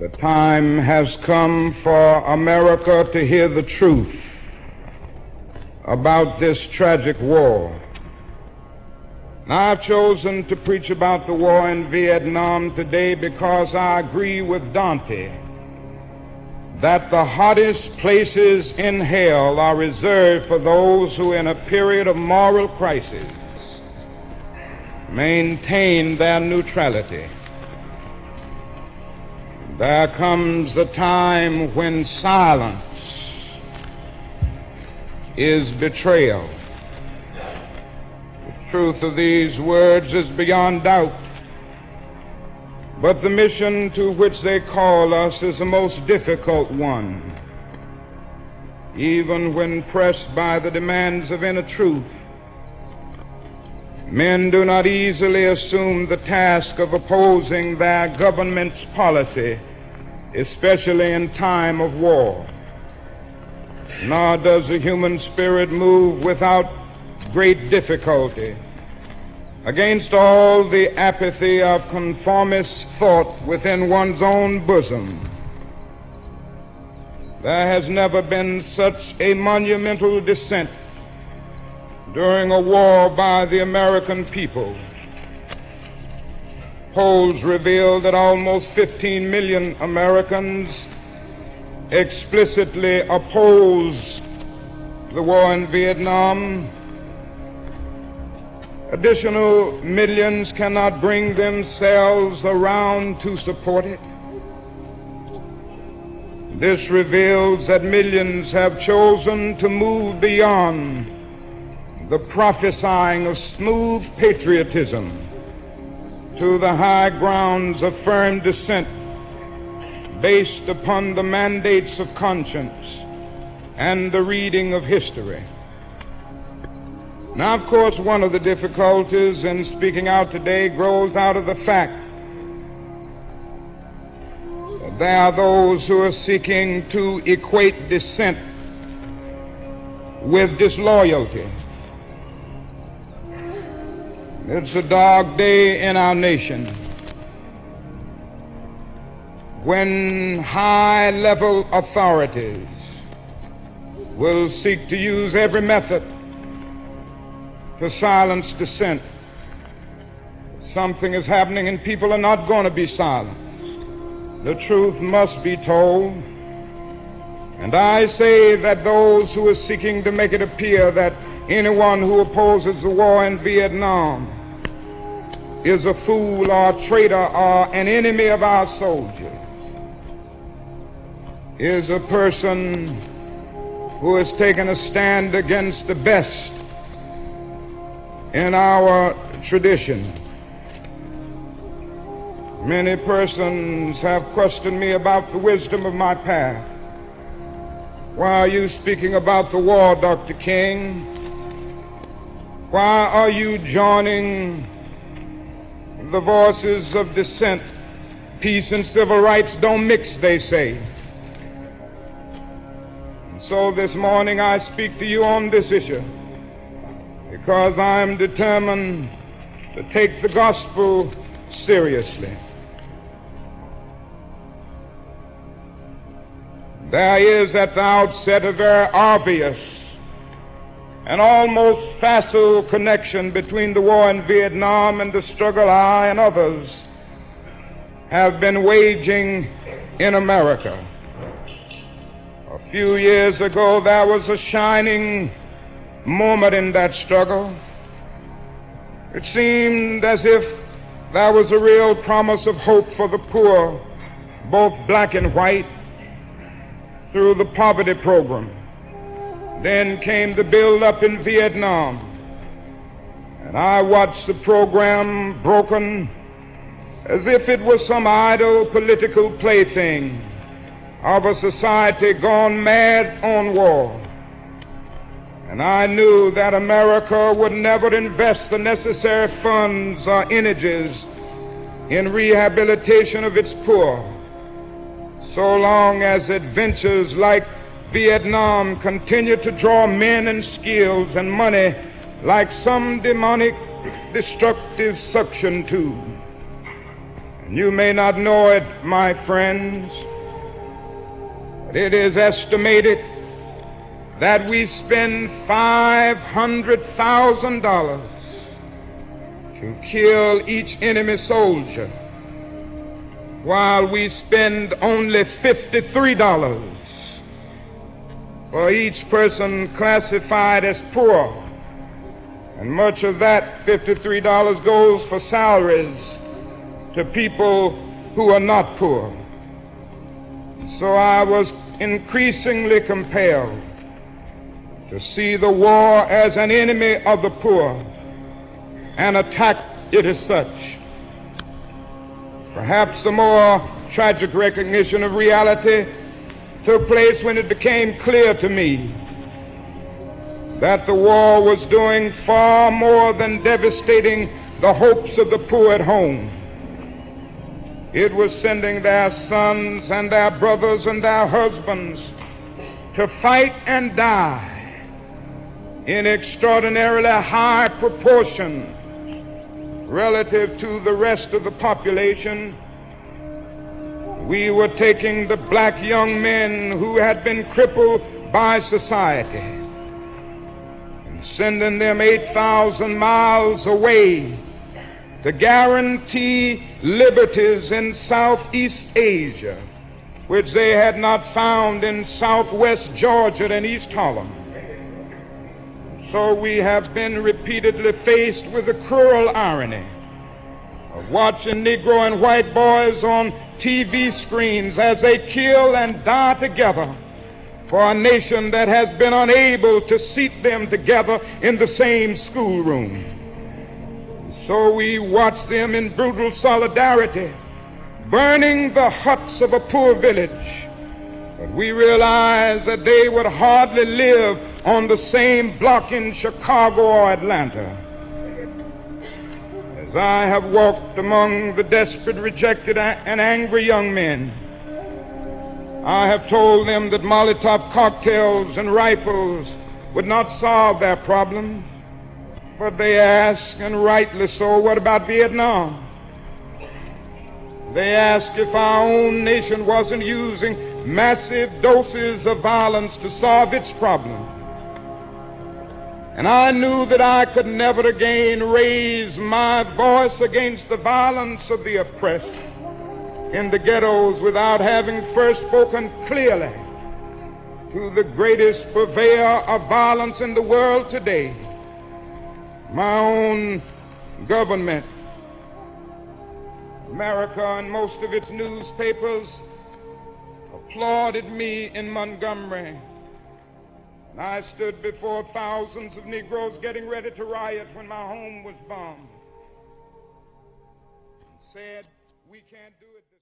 The time has come for America to hear the truth about this tragic war. Now, I've chosen to preach about the war in Vietnam today because I agree with Dante that the hottest places in hell are reserved for those who, in a period of moral crisis, maintain their neutrality. There comes a time when silence is betrayal. The truth of these words is beyond doubt, but the mission to which they call us is a most difficult one. Even when pressed by the demands of inner truth, men do not easily assume the task of opposing their government's policy, especially in time of war. Nor does the human spirit move without great difficulty against all the apathy of conformist thought within one's own bosom. There has never been such a monumental dissent during a war by the American people. Polls reveal that almost 15 million Americans explicitly oppose the war in Vietnam. Additional millions cannot bring themselves around to support it. This reveals that millions have chosen to move beyond the prophesying of smooth patriotism to the high grounds of firm dissent based upon the mandates of conscience and the reading of history. Now, of course, one of the difficulties in speaking out today grows out of the fact that there are those who are seeking to equate dissent with disloyalty. It's a dark day in our nation when high-level authorities will seek to use every method to silence dissent. Something is happening and people are not going to be silent. The truth must be told. And I say that those who are seeking to make it appear that anyone who opposes the war in Vietnam is a fool or a traitor or an enemy of our soldiers is a person who has taken a stand against the best in our tradition. Many persons have questioned me about the wisdom of my path. Why are you speaking about the war, Dr. King? Why are you joining the voices of dissent? Peace and civil rights don't mix, they say. So this morning I speak to you on this issue because I'm determined to take the gospel seriously. There is at the outset a very obvious and almost facile connection between the war in Vietnam and the struggle I and others have been waging in America. A few years ago, there was a shining moment in that struggle. It seemed as if there was a real promise of hope for the poor, both black and white, through the poverty program. Then came the build-up in Vietnam, and I watched the program broken as if it was some idle political plaything of a society gone mad on war. And I knew that America would never invest the necessary funds or energies in rehabilitation of its poor so long as adventures like Vietnam continue to draw men and skills and money like some demonic destructive suction tube. You may not know it, my friends, but it is estimated that we spend $500,000 to kill each enemy soldier, while we spend only $53 for each person classified as poor. And much of that $53 goes for salaries to people who are not poor. So I was increasingly compelled to see the war as an enemy of the poor and attack it as such. Perhaps the more tragic recognition of reality took place when it became clear to me that the war was doing far more than devastating the hopes of the poor at home. It was sending their sons and their brothers and their husbands to fight and die in extraordinarily high proportion relative to the rest of the population. We were taking the black young men who had been crippled by society and sending them 8,000 miles away to guarantee liberties in Southeast Asia, which they had not found in Southwest Georgia and East Harlem. So we have been repeatedly faced with the cruel irony of watching Negro and white boys on TV screens as they kill and die together for a nation that has been unable to seat them together in the same schoolroom. So we watch them in brutal solidarity burning the huts of a poor village, but we realize that they would hardly live on the same block in Chicago or Atlanta. As I have walked among the desperate, rejected, and angry young men, I have told them that Molotov cocktails and rifles would not solve their problems. But they ask, and rightly so, what about Vietnam? They ask if our own nation wasn't using massive doses of violence to solve its problem. And I knew that I could never again raise my voice against the violence of the oppressed in the ghettos without having first spoken clearly to the greatest purveyor of violence in the world today. My own government, America, and most of its newspapers applauded me in Montgomery. And I stood before thousands of Negroes getting ready to riot when my home was bombed and said, we can't do it.